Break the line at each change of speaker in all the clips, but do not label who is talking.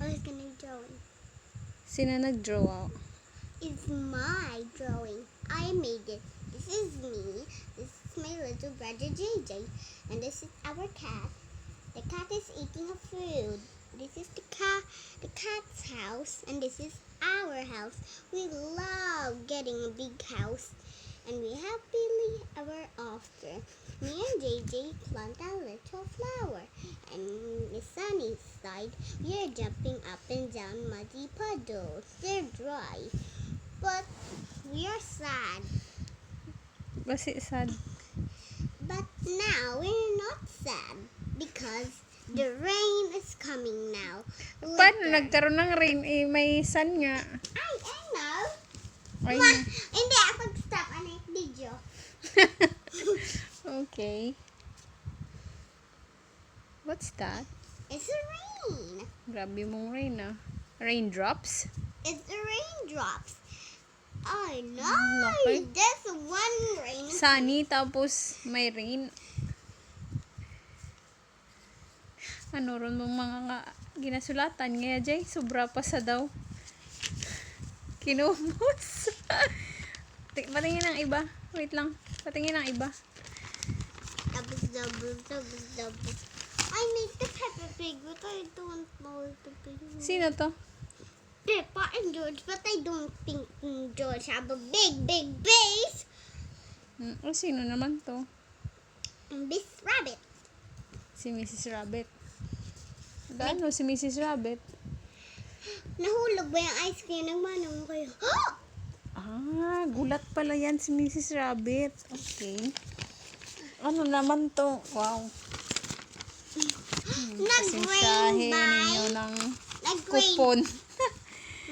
I was gonna draw it.
Sino nag-draw?
It's my drawing. I made it. This is me. This is my little brother JJ. And this is our cat. The cat is eating a food. This is the cat's house. And this is our house. We love getting a big house. And we happily ever after. Me and JJ plant a little flower. And the sunny side, we are jumping up and down muddy puddles. They're dry. But we are sad.
Basi sad.
But now we're not sad because the rain is coming now.
Paano
Later.
nagkaroon ng rain? Eh, may sun nga.
I know.
Ay,
Ma, hindi ako stop ang video.
okay. What's that?
It's a rain.
Grabe mong rain ah. Raindrops?
It's the raindrops. Oh no!
Laki.
There's one rain.
Sunny, tapos may rain. Ano ron mong mga ginasulatan ngaya, Jay? Sobra pa sa daw. Kinumos. Patingin ng iba. Wait lang. Patingin ng iba.
Double. I made the Peppa Pig, but I don't know the pig.
Sino to?
Peppa and George, but I don't think George have a big base.
O sino naman to?
This rabbit.
Si Mrs. Rabbit. Gaano si Mrs. Rabbit?
Nahulog ba yung ice cream ng manong kayo?
Ah, gulat pala yan si Mrs. Rabbit. Okay. Ano naman to? Wow. Pasensyahin ninyo ng
Nag-rain.
kupon.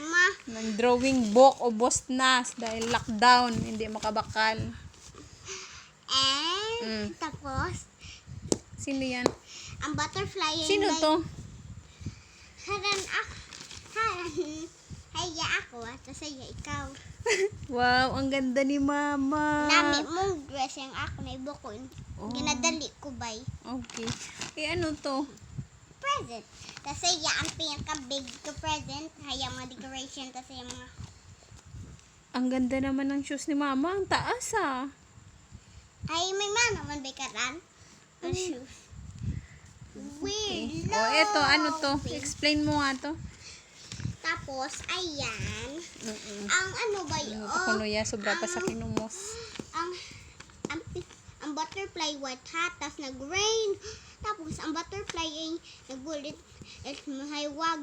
Ma,
Ng drawing book o bosnas dahil lockdown. Hindi makabakal.
and tapos,
Sino yan?
ang butterfly yung
Sino to?
Haya ako, tapos haya ikaw.
Wow, ang ganda ni Mama.
Dami mong dress yung ako na ibukon.
Oh.
Ginadali ko ba?
Okay. Eh, ano to?
Present. Tapos haya ang pinaka-big ko present. Haya mga decoration. Tapos haya mga...
Ang ganda naman ng shoes ni Mama. Ang taas ah.
Ay, may man naman ba karan? Ang shoes.
Okay.
Weird.
Oh, eto, ano to? Explain mo nga to.
Tapos, ayan. Ang ano ba yun?
Kuno ya, sobra pa sa kinumos.
Ang butterfly white hat, tapos nag-rain. Tapos, ang butterfly ay nag-bullet at mahiwag.